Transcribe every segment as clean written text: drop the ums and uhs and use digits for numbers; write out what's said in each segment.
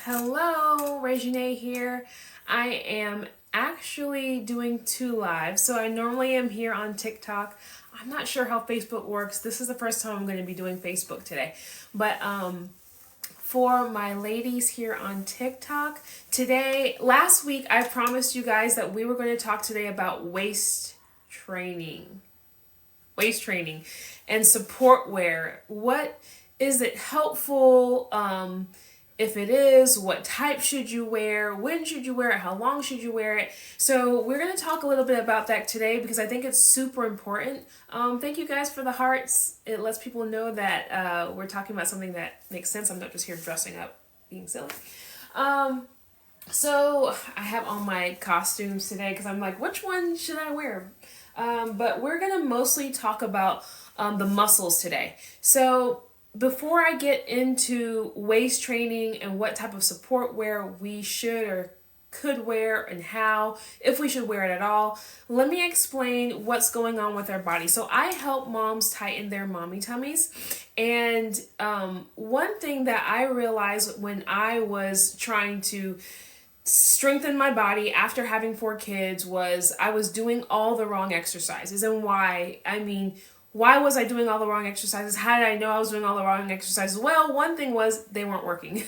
Hello, Regine here. I am actually doing 2 lives. So I normally am here on TikTok. I'm not sure how Facebook works. This is the first time I'm going to be doing Facebook today. But for my ladies here on TikTok, last week I promised you guys that we were going to talk today about waist training and support wear. What is it helpful? If it is, what type should you wear? When should you wear it? How long should you wear it? So we're going to talk a little bit about that today because I think it's super important. Thank you guys for the hearts. It lets people know that we're talking about something that makes sense. I'm not just here dressing up, being silly. So I have all my costumes today because I'm like, which one should I wear? But we're going to mostly talk about the muscles today. So before I get into waist training and what type of support wear we should or could wear and how, if we should wear it at all, let me explain what's going on with our body. So I help moms tighten their mommy tummies. And one thing that I realized when I was trying to strengthen my body after having 4 kids was I was doing all the wrong exercises. And why? Why was I doing all the wrong exercises? How did I know I was doing all the wrong exercises? Well, one thing was they weren't working.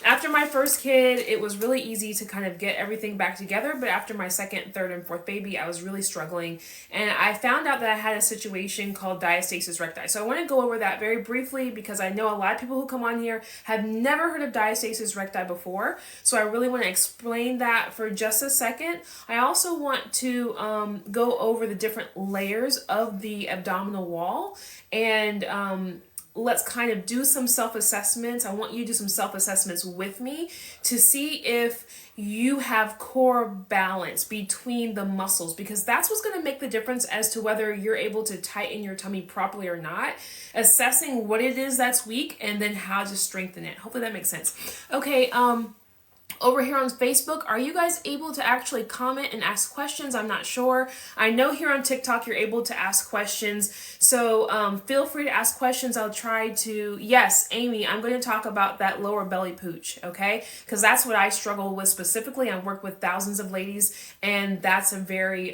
After my first kid, it was really easy to kind of get everything back together. But after my second, third, and fourth baby, I was really struggling. And I found out that I had a situation called Diastasis Recti. So I want to go over that very briefly because I know a lot of people who come on here have never heard of Diastasis Recti before. So I really want to explain that for just a second. I also want to go over the different layers of the abdominal wall and let's kind of do some self-assessments. I want you to do some self-assessments with me to see if you have core balance between the muscles, because that's what's going to make the difference as to whether you're able to tighten your tummy properly or not. Assessing what it is that's weak and then how to strengthen it. Hopefully that makes sense. Okay, over here on Facebook, are you guys able to actually comment and ask questions? I'm not sure. I know here on TikTok you're able to ask questions. So feel free to ask questions. I'll try to. Yes, Amy, I'm going to talk about that lower belly pooch, okay? Because that's what I struggle with specifically. I work with thousands of ladies, and that's a very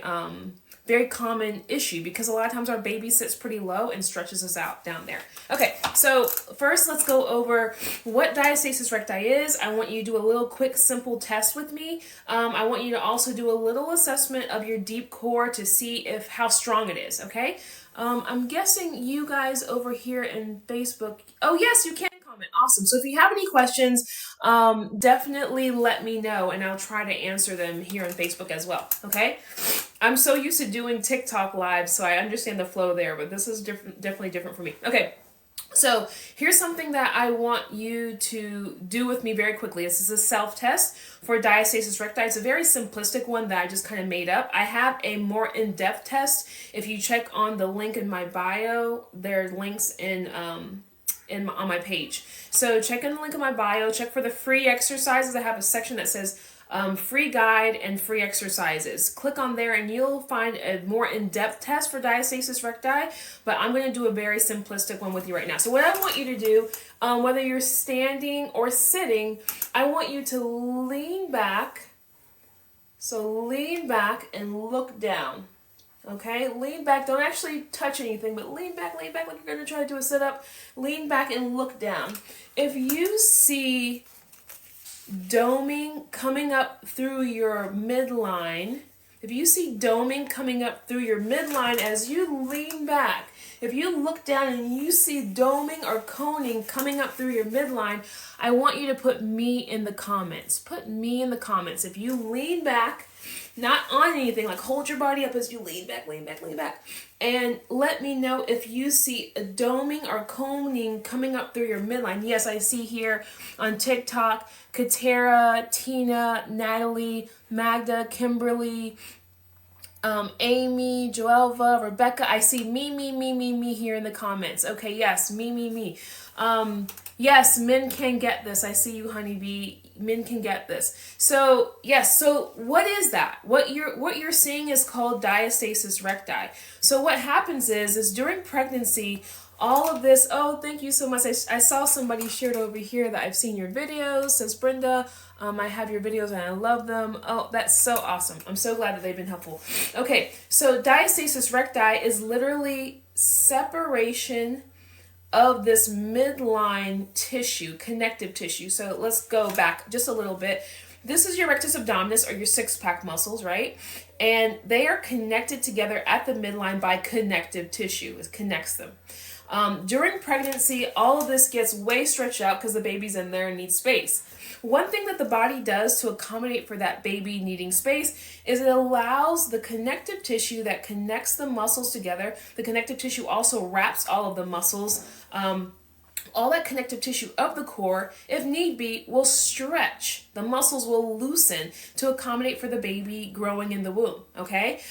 common issue because a lot of times our baby sits pretty low and stretches us out down there. Okay, so first let's go over what Diastasis Recti is. I want you to do a little quick simple test with me. I want you to also do a little assessment of your deep core to see how strong it is, okay? I'm guessing you guys over here in Facebook, oh yes, you can comment. Awesome. So if you have any questions, definitely let me know and I'll try to answer them here on Facebook as well, okay? I'm so used to doing TikTok live, so I understand the flow there, but this is definitely different for me. Okay, so here's something that I want you to do with me very quickly. This is a self-test for Diastasis Recti. It's a very simplistic one that I just kind of made up. I have a more in-depth test. If you check on the link in my bio, there are links on my page. So check in the link in my bio, check for the free exercises. I have a section that says free guide and free exercises. Click on there and you'll find a more in-depth test for Diastasis Recti, but I'm going to do a very simplistic one with you right now. So what I want you to do, whether you're standing or sitting, I want you to lean back. So lean back and look down. Okay, lean back. Don't actually touch anything, but lean back like you're going to try to do a sit-up. Lean back and look down. If you see doming coming up through your midline, as you lean back, if you look down and you see doming or coning coming up through your midline, I want you to put me in the comments. Put me in the comments. If you lean back, not on anything, like hold your body up as you lean back, and let me know if you see a doming or coning coming up through your midline. Yes, I see here on TikTok, Katera, Tina, Natalie, Magda, Kimberly, Amy, Joelva, Rebecca. I see me here in the comments. Okay, yes, me. Yes, men can get this. I see you, honeybee. Men can get this. So yes. So what is that? What you're seeing is called Diastasis Recti. So what happens is during pregnancy, all of this. Oh, thank you so much. I saw somebody shared over here that I've seen your videos, says Brenda. I have your videos and I love them. Oh, that's so awesome. I'm so glad that they've been helpful. Okay, so diastasis recti is literally separation of this midline tissue, connective tissue. So let's go back just a little bit. This is your rectus abdominis, or your six-pack muscles, right? And they are connected together at the midline by connective tissue. It connects them. During pregnancy, all of this gets way stretched out because the baby's in there and needs space. One thing that the body does to accommodate for that baby needing space is it allows the connective tissue that connects the muscles together. The connective tissue also wraps all of the muscles. All that connective tissue of the core, if need be, will stretch. The muscles will loosen to accommodate for the baby growing in the womb, okay?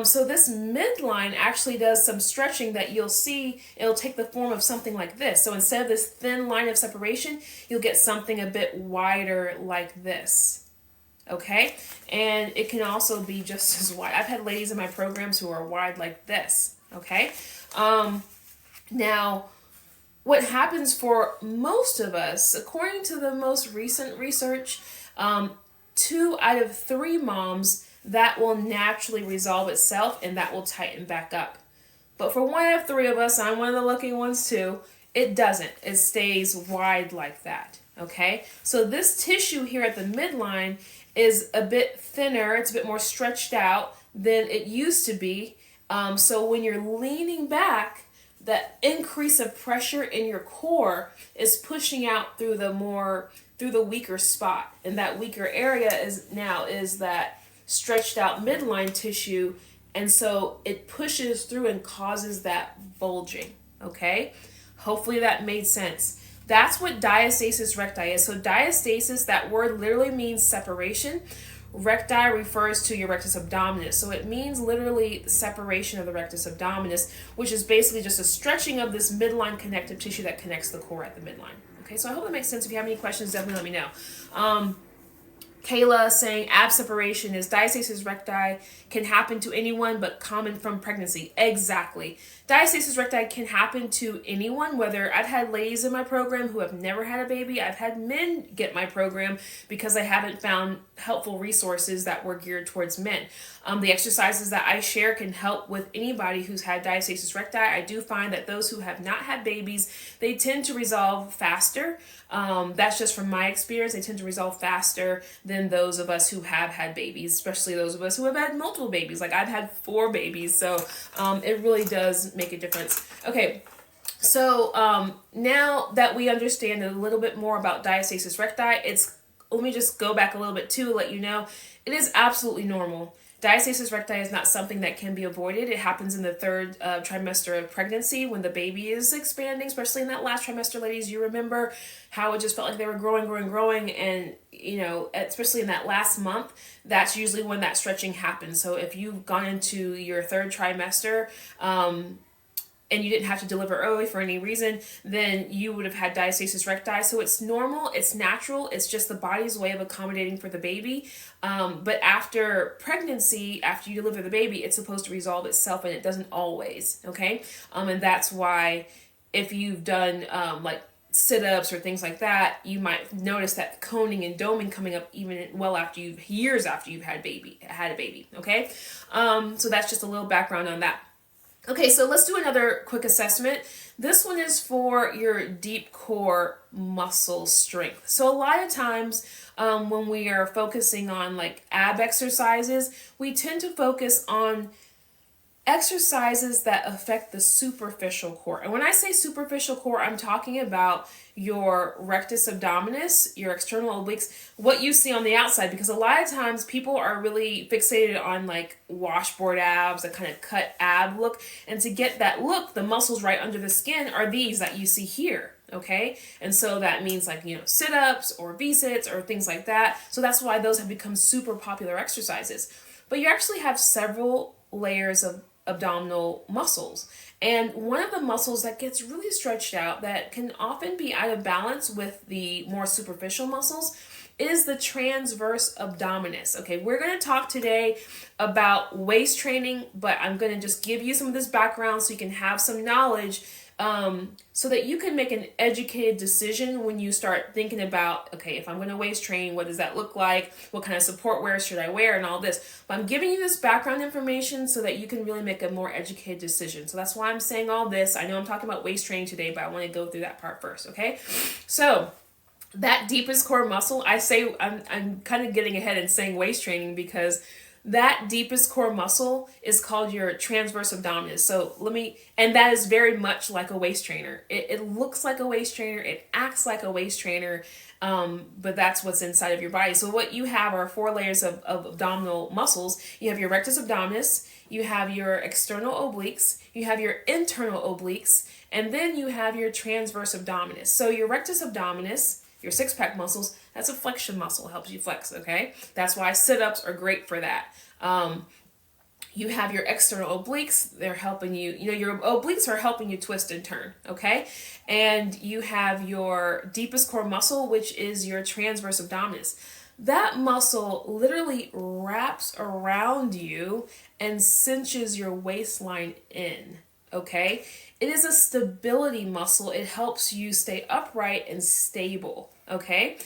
So this midline actually does some stretching that you'll see. It'll take the form of something like this. So instead of this thin line of separation, you'll get something a bit wider like this, okay? And it can also be just as wide. I've had ladies in my programs who are wide like this, okay? Now, what happens for most of us, according to the most recent research, 2 out of 3 moms, that will naturally resolve itself and that will tighten back up. But for 1 out of 3 of us, I'm one of the lucky ones too, it doesn't. It stays wide like that, okay? So this tissue here at the midline is a bit thinner, it's a bit more stretched out than it used to be. So when you're leaning back, that increase of pressure in your core is pushing out through the weaker spot. And that weaker area is that stretched out midline tissue. And so it pushes through and causes that bulging. Okay? Hopefully that made sense. That's what diastasis recti is. So diastasis, that word literally means separation. Recti refers to your rectus abdominis. So it means literally separation of the rectus abdominis, which is basically just a stretching of this midline connective tissue that connects the core at the midline. Okay, so I hope that makes sense. If you have any questions, definitely let me know. Kayla saying ab separation is diastasis recti, can happen to anyone but common from pregnancy. Exactly. Diastasis recti can happen to anyone, whether I've had ladies in my program who have never had a baby. I've had men get my program because I haven't found helpful resources that were geared towards men. The exercises that I share can help with anybody who's had diastasis recti. I do find that those who have not had babies, they tend to resolve faster. That's just from my experience. They tend to resolve faster than those of us who have had babies, especially those of us who have had multiple babies. Like I've had 4 babies, so it really does make a difference. Okay, so now that we understand a little bit more about diastasis recti, let me just go back a little bit too, let you know, it is absolutely normal. Diastasis recti is not something that can be avoided. It happens in the 3rd trimester of pregnancy when the baby is expanding, especially in that last trimester, ladies. You remember how it just felt like they were growing, and, you know, especially in that last month, that's usually when that stretching happens. So if you've gone into your 3rd trimester, and you didn't have to deliver early for any reason, then you would have had diastasis recti. So it's normal, it's natural, it's just the body's way of accommodating for the baby. But after pregnancy, after you deliver the baby, it's supposed to resolve itself, and it doesn't always, okay? And that's why if you've done like sit-ups or things like that, you might notice that coning and doming coming up even well after years after you've had a baby, okay? So that's just a little background on that. Okay, so let's do another quick assessment. This one is for your deep core muscle strength. So a lot of times when we are focusing on like ab exercises, we tend to focus on exercises that affect the superficial core. And when I say superficial core, I'm talking about your rectus abdominis, your external obliques, what you see on the outside, because a lot of times people are really fixated on like washboard abs, a kind of cut ab look. And to get that look, the muscles right under the skin are these that you see here. Okay, and so that means like, you know, sit-ups or V-sits or things like that. So that's why those have become super popular exercises. But you actually have several layers of abdominal muscles. And one of the muscles that gets really stretched out that can often be out of balance with the more superficial muscles is the transverse abdominis. Okay, we're going to talk today about waist training, but I'm going to just give you some of this background so you can have some knowledge so that you can make an educated decision when you start thinking about, okay, if I'm going to waist train, what does that look like? What kind of support wear should I wear and all this? But I'm giving you this background information so that you can really make a more educated decision. So that's why I'm saying all this. I know I'm talking about waist training today, but I want to go through that part first, okay? So that deepest core muscle, I'm kind of getting ahead and saying waist training because that deepest core muscle is called your transverse abdominis. And that is very much like a waist trainer. It looks like a waist trainer. It acts like a waist trainer. But that's what's inside of your body. So what you have are 4 layers of abdominal muscles. You have your rectus abdominis, you have your external obliques, you have your internal obliques, and then you have your transverse abdominis. So your rectus abdominis, your 6-pack muscles, that's a flexion muscle, helps you flex, okay? That's why sit-ups are great for that. You have your external obliques, they're helping you, your obliques are helping you twist and turn, okay? And you have your deepest core muscle, which is your transverse abdominis. That muscle literally wraps around you and cinches your waistline in, okay? It is a stability muscle. It helps you stay upright and stable, okay?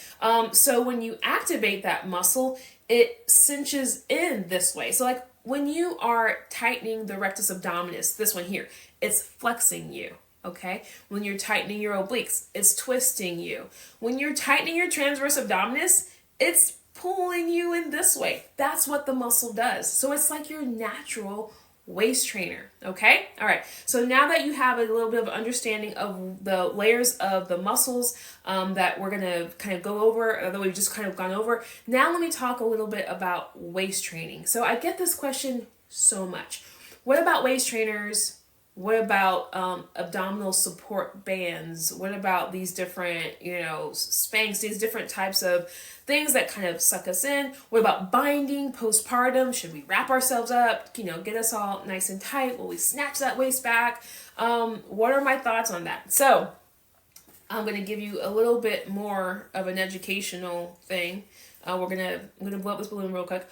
So when you activate that muscle, it cinches in this way. So like when you are tightening the rectus abdominis, this one here, it's flexing you, okay? When you're tightening your obliques, it's twisting you. When you're tightening your transverse abdominis, it's pulling you in this way. That's what the muscle does. So it's like your natural waist trainer, okay? All right, so now that you have a little bit of understanding of the layers of the muscles that we're gonna kind of go over, that we've just kind of gone over, now let me talk a little bit about waist training. So I get this question so much. What about waist trainers? What about abdominal support bands? What about these different, Spanx, these different types of things that kind of suck us in? What about binding, postpartum? Should we wrap ourselves up, get us all nice and tight? Will we snatch that waist back? What are my thoughts on that? So I'm going to give you a little bit more of an educational thing. I'm going to blow up this balloon real quick.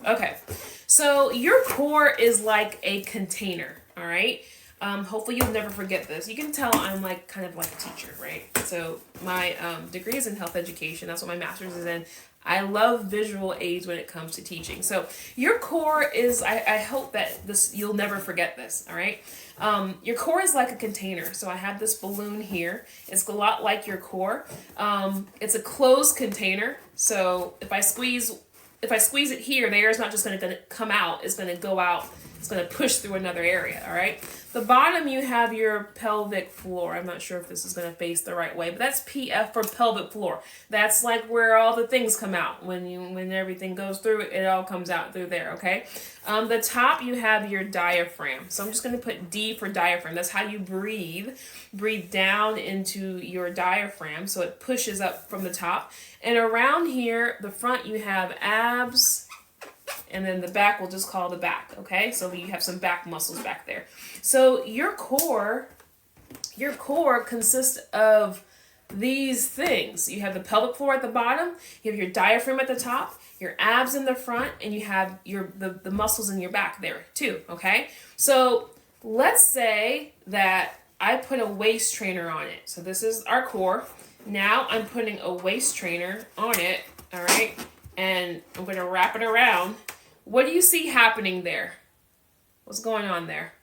Okay, so your core is like a container, all right? Hopefully you'll never forget this. You can tell I'm kind of like a teacher, right? So my degree is in health education. That's what my master's is in. I love visual aids when it comes to teaching. So your core is, I hope that you'll never forget this, all right? Your core is like a container. So I have this balloon here. It's a lot like your core. It's a closed container. So if I squeeze it here, the air is not just going to come out. It's going to go out. It's going to push through another area, all right? The bottom, you have your pelvic floor. I'm not sure if this is going to face the right way, but that's PF for pelvic floor. That's like where all the things come out. When everything goes through, it all comes out through there, okay? The top, you have your diaphragm. So I'm just going to put D for diaphragm. That's how you breathe. Breathe down into your diaphragm, so it pushes up from the top. And around here, the front, you have abs, and then the back we'll just call the back, okay? So you have some back muscles back there. So your core consists of these things. You have the pelvic floor at the bottom, you have your diaphragm at the top, your abs in the front, and you have the muscles in your back there too, okay? So let's say that I put a waist trainer on it. So this is our core. Now I'm putting a waist trainer on it, all right? And I'm going to wrap it around. What do you see happening there? What's going on there?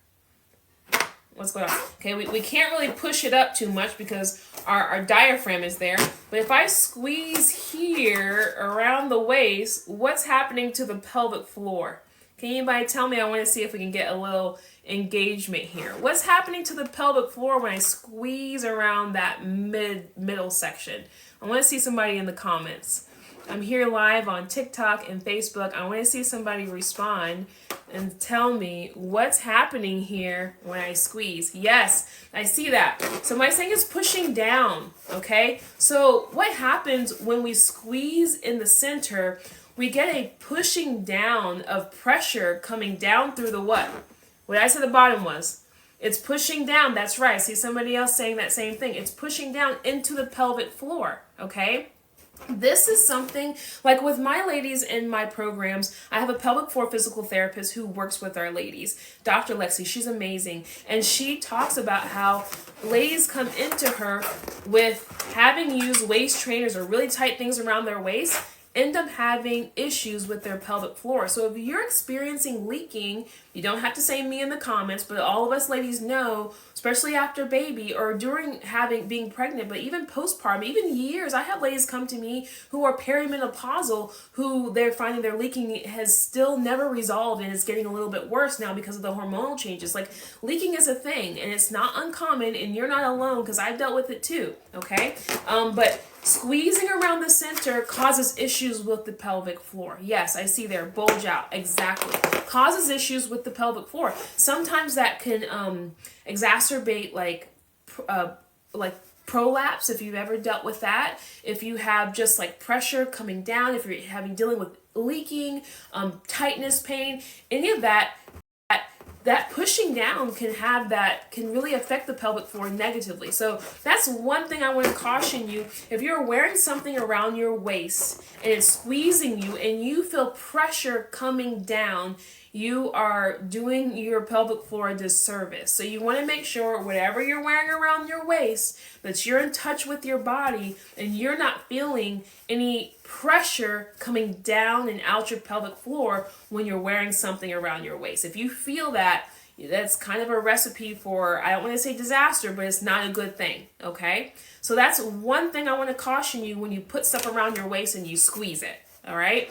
What's going on? Okay, we can't really push it up too much because our diaphragm is there. But if I squeeze here around the waist, what's happening to the pelvic floor? Can anybody tell me? I want to see if we can get a little engagement here. What's happening to the pelvic floor when I squeeze around that middle section? I want to see somebody in the comments. I'm here live on TikTok and Facebook. I want to see somebody respond and tell me what's happening here when I squeeze. Yes, I see that. So my thing is pushing down, okay? So what happens when we squeeze in the center, we get a pushing down of pressure coming down through the what? What I said the bottom was. It's pushing down, that's right. I see somebody else saying that same thing. It's pushing down into the pelvic floor, okay? This is something like with my ladies in my programs. I have a pelvic floor physical therapist who works with our ladies, Dr. Lexi. She's amazing. And she talks about how ladies come into her with having used waist trainers or really tight things around their waist, end up having issues with their pelvic floor. So if you're experiencing leaking, you don't have to say me in the comments, but all of us ladies know, especially after baby or during being pregnant, but even postpartum, even years. I have ladies come to me who are perimenopausal, who they're finding their leaking has still never resolved and it's getting a little bit worse now because of the hormonal changes. Like, leaking is a thing and it's not uncommon, and you're not alone because I've dealt with it too, okay? But squeezing around the center causes issues with the pelvic floor. Yes, I see there, bulge out, exactly. Causes issues with the pelvic floor. Sometimes that can exacerbate like prolapse, if you've ever dealt with that. If you have just like pressure coming down, if you're dealing with leaking, tightness, pain, any of that, that pushing down can really affect the pelvic floor negatively. So that's one thing I want to caution you. If you're wearing something around your waist and it's squeezing you and you feel pressure coming down, you are doing your pelvic floor a disservice. So you want to make sure whatever you're wearing around your waist, that you're in touch with your body and you're not feeling any pressure coming down and out your pelvic floor when you're wearing something around your waist. If you feel that, that's kind of a recipe for, I don't want to say disaster, but it's not a good thing, okay? So that's one thing I want to caution you when you put stuff around your waist and you squeeze it, all right?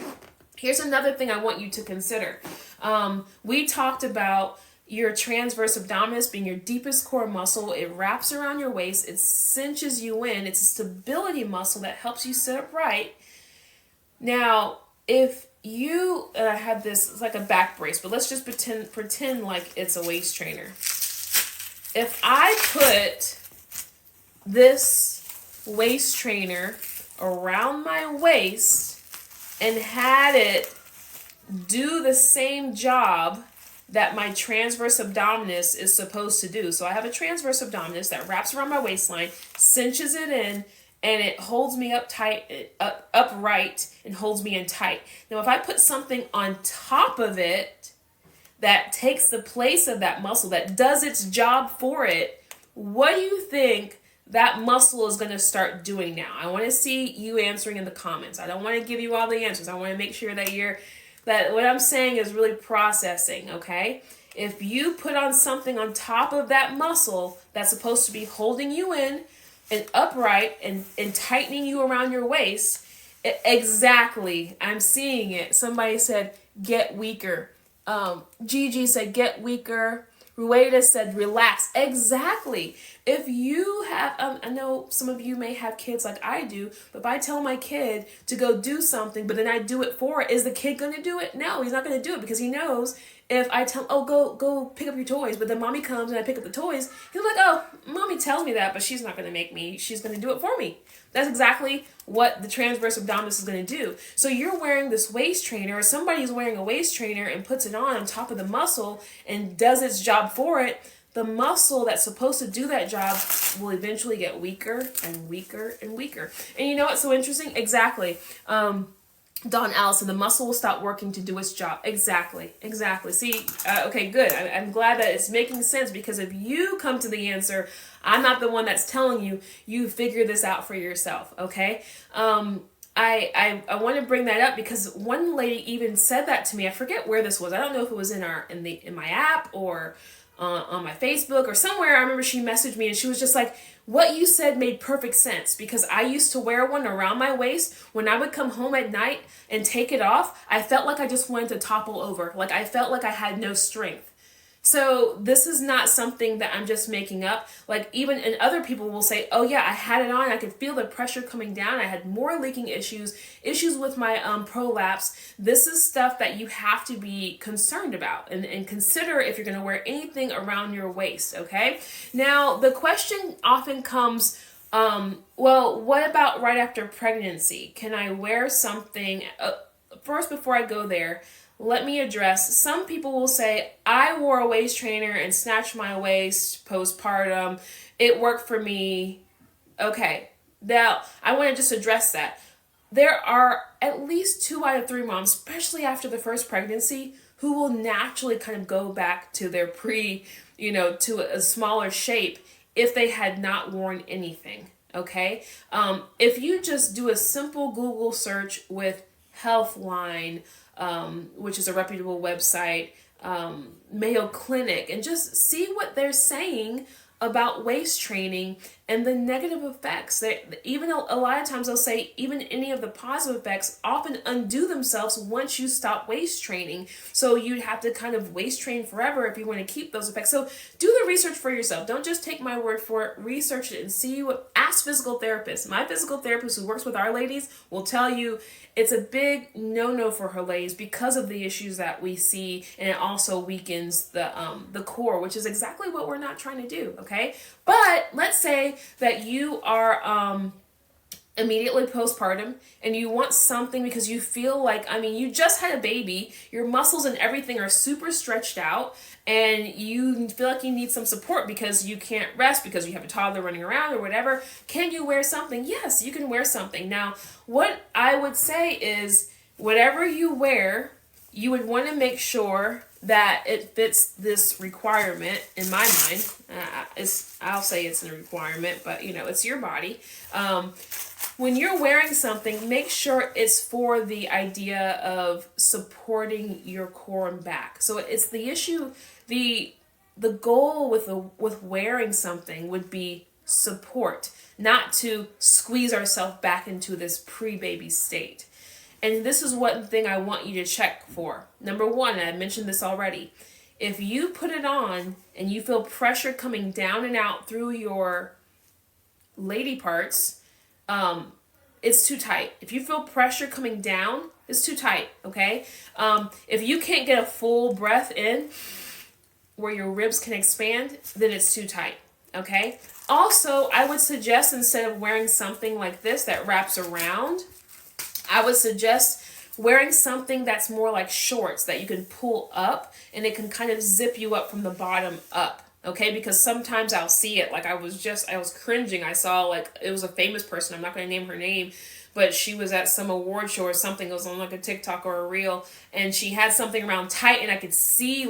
Here's another thing I want you to consider. We talked about your transverse abdominis being your deepest core muscle. It wraps around your waist. It cinches you in. It's a stability muscle that helps you sit upright. Now, if you had this, it's like a back brace, but let's just pretend like it's a waist trainer. If I put this waist trainer around my waist and had it do the same job that my transverse abdominis is supposed to do. So I have a transverse abdominis that wraps around my waistline, cinches it in, and it holds me upright and holds me in tight. Now, if I put something on top of it that takes the place of that muscle, that does its job for it, what do you think that muscle is going to start doing now? I want to see you answering in the comments. I don't want to give you all the answers. I want to make sure that what I'm saying is really processing, okay? If you put on something on top of that muscle that's supposed to be holding you in and upright and tightening you around your waist, exactly, I'm seeing it. Somebody said, get weaker. Gigi said, get weaker. Rueda said, relax. Exactly. If you have, I know some of you may have kids like I do, but if I tell my kid to go do something, but then I do it for it, is the kid going to do it? No, he's not going to do it, because he knows if I tell him, oh, go pick up your toys, but then mommy comes and I pick up the toys, he's like, oh, mommy tells me that, but she's not going to make me. She's going to do it for me. That's exactly what the transverse abdominis is going to do. So you're wearing this waist trainer, or somebody's wearing a waist trainer and puts it on top of the muscle and does its job for it. The muscle that's supposed to do that job will eventually get weaker and weaker and weaker. And you know what's so interesting? Exactly. Don Allison, the muscle will stop working to do its job. Exactly. See, okay, good. I'm glad that it's making sense, because if you come to the answer, I'm not the one that's telling you. You figure this out for yourself, okay? I want to bring that up because one lady even said that to me. I forget where this was. I don't know if it was in my app or on my Facebook or somewhere. I remember she messaged me and she was just like, what you said made perfect sense, because I used to wear one around my waist. When I would come home at night and take it off, I felt like I just wanted to topple over. Like I felt like I had no strength. So this is not something that I'm just making up. Like even, and other people will say, oh yeah, I had it on. I could feel the pressure coming down. I had more leaking issues with my prolapse. This is stuff that you have to be concerned about and consider if you're going to wear anything around your waist, okay? Now, the question often comes, well, what about right after pregnancy? Can I wear something? First, before I go there, let me address, some people will say, I wore a waist trainer and snatched my waist postpartum. It worked for me. Okay, now I want to just address that. there are at least 2 out of 3 moms, especially after the first pregnancy, who will naturally kind of go back to their to a smaller shape if they had not worn anything. Okay. If you just do a simple Google search with Healthline, which is a reputable website, Mayo Clinic, and just see what they're saying about waist training and the negative effects. Even a lot of times they'll say even any of the positive effects often undo themselves once you stop waist training. So you'd have to kind of waist train forever if you want to keep those effects. So do the research for yourself. Don't just take my word for it. Research it and see ask physical therapists. My physical therapist who works with our ladies will tell you it's a big no-no for her ladies because of the issues that we see, and it also weakens the core, which is exactly what we're not trying to do, okay? But let's say that you are immediately postpartum and you want something because you feel like, you just had a baby, your muscles and everything are super stretched out, and you feel like you need some support because you can't rest because you have a toddler running around or whatever. Can you wear something? Yes, you can wear something. Now, what I would say is whatever you wear, you would want to make sure that it fits this requirement. In my mind, I'll say it's a requirement, but it's your body. When you're wearing something, make sure it's for the idea of supporting your core and back. So it's the issue, the goal with wearing something would be support, not to squeeze ourselves back into this pre-baby state. And this is one thing I want you to check for. Number one, and I mentioned this already, if you put it on and you feel pressure coming down and out through your lady parts, it's too tight. If you feel pressure coming down, it's too tight, okay? If you can't get a full breath in where your ribs can expand, then it's too tight, okay? Also, I would suggest instead of wearing something like this that wraps around, I would suggest wearing something that's more like shorts that you can pull up and it can kind of zip you up from the bottom up. Okay, because sometimes I'll see it. Like I was cringing. I saw it was a famous person. I'm not going to name her name, but she was at some award show or something. It was on like a TikTok or a reel, and she had something around tight, and I could see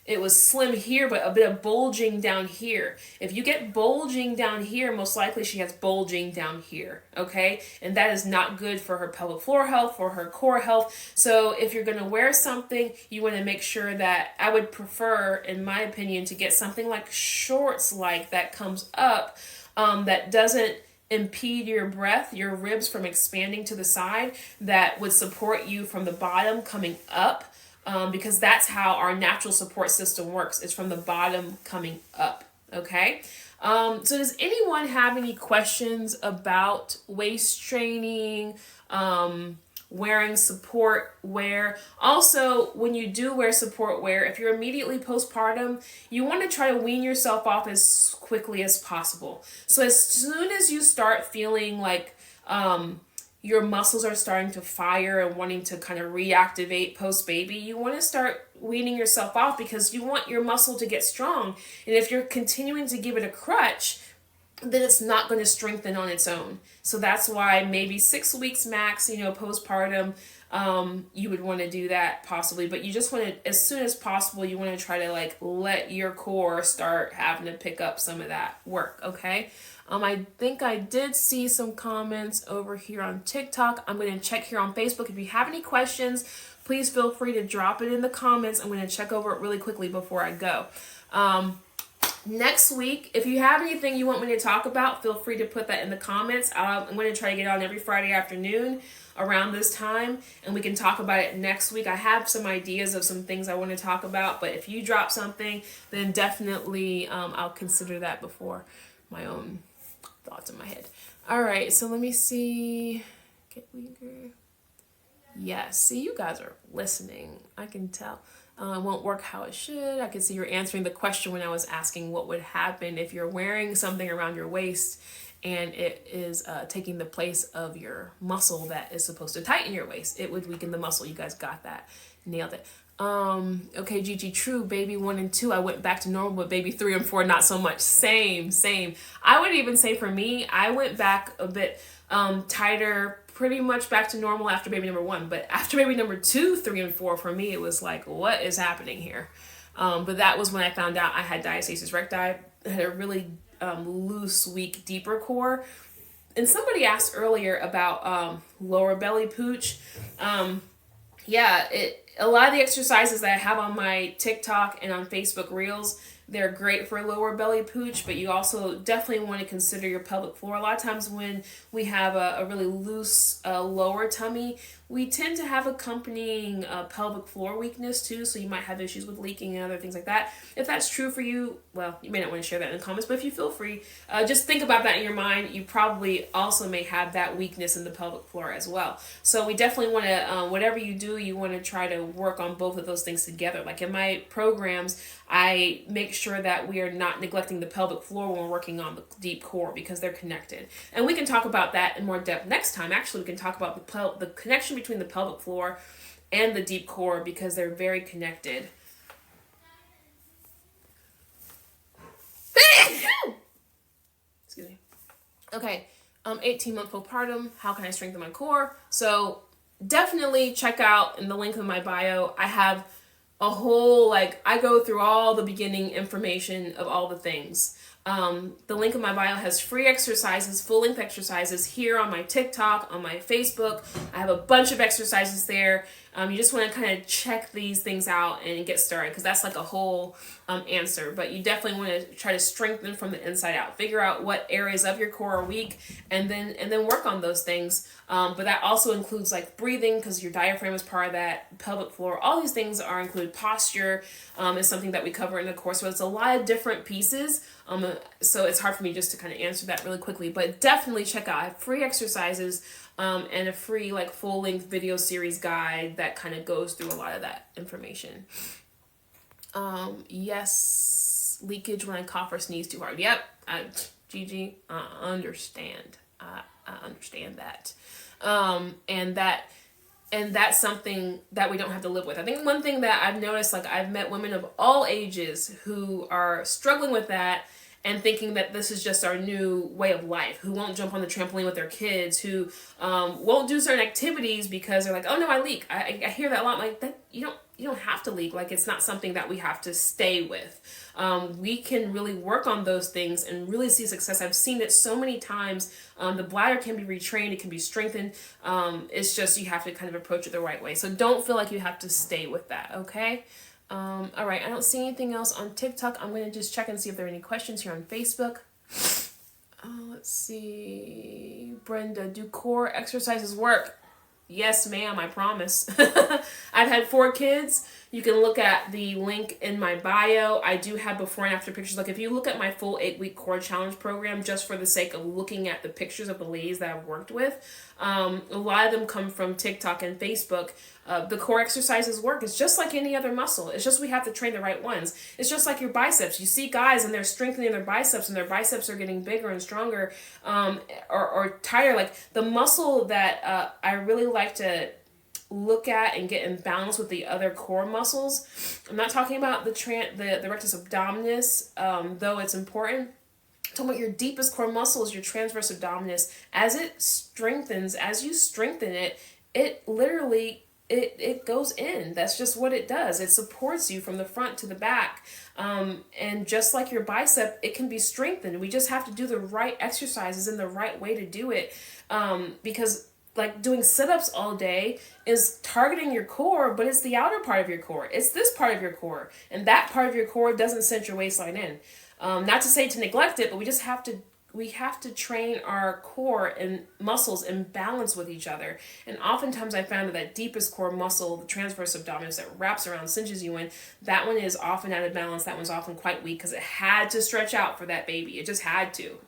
it was slim here, but a bit of bulging down here. If you get bulging down here, most likely she has bulging down here, okay? And that is not good for her pelvic floor health, for her core health. So if you're going to wear something, you want to make sure that, I would prefer, in my opinion, to get something like shorts that comes up, that doesn't impede your breath, your ribs from expanding to the side, that would support you from the bottom coming up. Because that's how our natural support system works. It's from the bottom coming up, okay? So does anyone have any questions about waist training, wearing support wear? Also, when you do wear support wear, if you're immediately postpartum, you want to try to wean yourself off as quickly as possible. So as soon as you start feeling like your muscles are starting to fire and wanting to kind of reactivate post-baby, you want to start weaning yourself off because you want your muscle to get strong. And if you're continuing to give it a crutch, then it's not going to strengthen on its own. So that's why maybe 6 weeks max, postpartum, you would want to do that possibly. But you just want to, as soon as possible, you want to try to let your core start having to pick up some of that work, okay? I think I did see some comments over here on TikTok. I'm going to check here on Facebook. If you have any questions, please feel free to drop it in the comments. I'm going to check over it really quickly before I go. Next week, if you have anything you want me to talk about, feel free to put that in the comments. I'm going to try to get on every Friday afternoon around this time, and we can talk about it next week. I have some ideas of some things I want to talk about, but if you drop something, then definitely I'll consider that before my own thoughts in my head. All right, so let me see. Get weaker. Yes, see, you guys are listening. I can tell. It won't work how it should. I can see you're answering the question when I was asking what would happen if you're wearing something around your waist and it is taking the place of your muscle that is supposed to tighten your waist. It would weaken the muscle. You guys got that. Nailed it. Okay, Gigi, true. Baby 1 and 2, I went back to normal, but baby 3 and 4, not so much. Same. I would even say for me, I went back a bit tighter, pretty much back to normal after baby number 1. But after baby number 2, 3, and 4, for me, it was like, what is happening here? But that was when I found out I had diastasis recti. I had a really loose, weak, deeper core. And somebody asked earlier about lower belly pooch. A lot of the exercises that I have on my TikTok and on Facebook Reels, they're great for lower belly pooch, but you also definitely want to consider your pelvic floor. A lot of times when we have a really loose lower tummy, we tend to have accompanying pelvic floor weakness too, so you might have issues with leaking and other things like that. If that's true for you, well, you may not want to share that in the comments, but if you feel free, just think about that in your mind. You probably also may have that weakness in the pelvic floor as well. So we definitely want to, whatever you do, you want to try to work on both of those things together. Like in my programs, I make sure that we are not neglecting the pelvic floor when we're working on the deep core, because they're connected. And we can talk about that in more depth next time. Actually, we can talk about the connection between the pelvic floor and the deep core, because they're very connected. Excuse me. Okay, 18-month postpartum, how can I strengthen my core? So definitely check out in the link in my bio. I have a whole, I go through all the beginning information of all the things. The link in my bio has free exercises, full-length exercises here on my TikTok, on my Facebook. I have a bunch of exercises there. You just want to kind of check these things out and get started, because that's like a whole answer. But you definitely want to try to strengthen from the inside out. Figure out what areas of your core are weak, and then work on those things. But that also includes like breathing, because your diaphragm is part of that, pelvic floor. All these things are included. Posture is something that we cover in the course. So it's a lot of different pieces. So it's hard for me just to kind of answer that really quickly. But definitely check out. I have free exercises and a free full-length video series guide that kind of goes through a lot of that information. Yes, leakage when I cough or sneeze too hard. Yep, Gigi, I understand. I understand that. And that's something that we don't have to live with. I think one thing that I've noticed, I've met women of all ages who are struggling with that and thinking that this is just our new way of life, who won't jump on the trampoline with their kids, who won't do certain activities because they're like, oh no, I leak. I hear that a lot. I'm like, that you don't have to leak. It's not something that we have to stay with. We can really work on those things and really see success. I've seen it so many times. The bladder can be retrained. It can be strengthened. It's just you have to kind of approach it the right way. So don't feel like you have to stay with that, okay? All right, I don't see anything else on TikTok. I'm going to just check and see if there are any questions here on Facebook. Let's see. Brenda, do core exercises work? Yes, ma'am, I promise. I've had 4 kids. You can look at the link in my bio. I do have before and after pictures. If you look at my full 8-week core challenge program, just for the sake of looking at the pictures of the ladies that I've worked with, a lot of them come from TikTok and Facebook. The core exercises work. It's just like any other muscle. It's just we have to train the right ones. It's just like your biceps. You see guys and they're strengthening their biceps and their biceps are getting bigger and stronger or tighter. The muscle that I really like to look at and get in balance with the other core muscles. I'm not talking about the rectus abdominis, though it's important. I'm talking about your deepest core muscle is your transverse abdominis. As it strengthens, as you strengthen it, it literally it goes in. That's just what it does. It supports you from the front to the back. And just like your bicep, it can be strengthened. We just have to do the right exercises and the right way to do it. Because doing sit-ups all day is targeting your core, but it's the outer part of your core. It's this part of your core. And that part of your core doesn't cinch your waistline in. Not to say to neglect it, but we just have to train our core and muscles in balance with each other. And oftentimes I found that deepest core muscle, the transverse abdominis that wraps around, cinches you in, that one is often out of balance. That one's often quite weak because it had to stretch out for that baby. It just had to,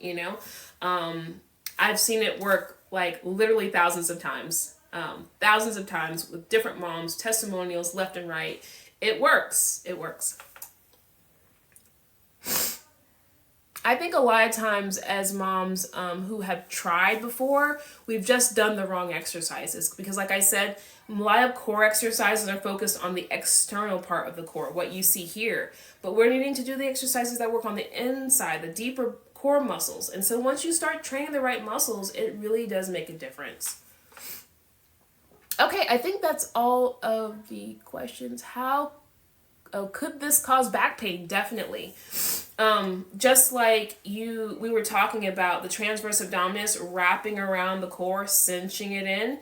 I've seen it work literally thousands of times with different moms, testimonials left and right. It works. I think a lot of times as moms who have tried before, we've just done the wrong exercises. Because like I said, a lot of core exercises are focused on the external part of the core, what you see here. But we're needing to do the exercises that work on the inside, the deeper core muscles. And so once you start training the right muscles, it really does make a difference. Okay, I think that's all of the questions. Could this cause back pain? Definitely. Just like we were talking about the transverse abdominis wrapping around the core, cinching it in.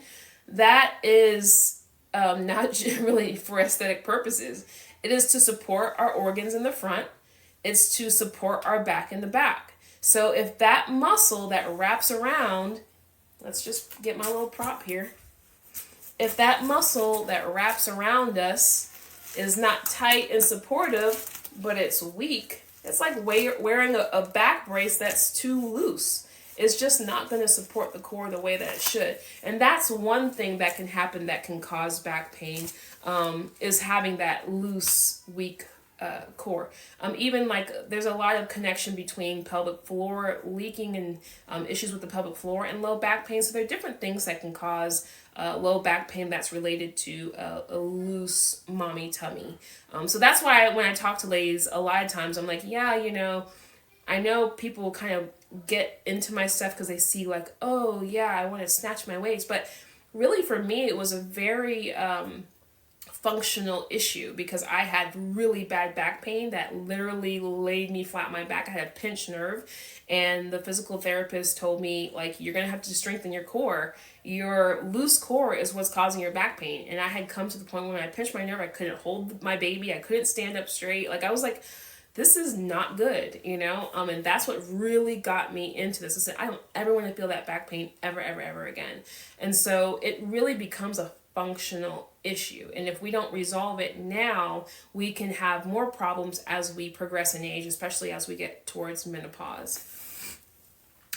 That is not really for aesthetic purposes. It is to support our organs in the front. It's to support our back in the back. So if that muscle that wraps around, let's just get my little prop here. If that muscle that wraps around us is not tight and supportive, but it's weak, it's like wearing a back brace that's too loose. It's just not going to support the core the way that it should. And that's one thing that can happen that can cause back pain, is having that loose, weak core. Even like there's a lot of connection between pelvic floor leaking and issues with the pelvic floor and low back pain. So there are different things that can cause low back pain that's related to a loose mommy tummy. So that's why when I talk to ladies, a lot of times I'm like, yeah, I know people kind of get into my stuff because they see like, oh yeah, I want to snatch my waist. But really for me, it was a very functional issue because I had really bad back pain that literally laid me flat on my back. I had a pinched nerve, and the physical therapist told me, like, you're going to have to strengthen your core. Your loose core is what's causing your back pain. And I had come to the point when I pinched my nerve, I couldn't hold my baby. I couldn't stand up straight. Like, I was like, this is not good, and that's what really got me into this. I said, I don't ever want to feel that back pain ever, ever, ever again. And so it really becomes a functional issue. And if we don't resolve it now, we can have more problems as we progress in age, especially as we get towards menopause.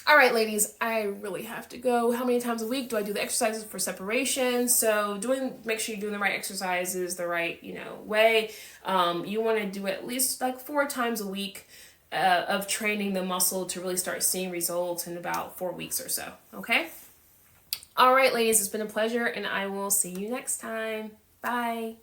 All right, ladies, I really have to go. How many times a week do I do the exercises for separation? So make sure you're doing the right exercises the right, way. You want to do at least like 4 times a week of training the muscle to really start seeing results in about 4 weeks or so. Okay? All right, ladies, it's been a pleasure, and I will see you next time. Bye.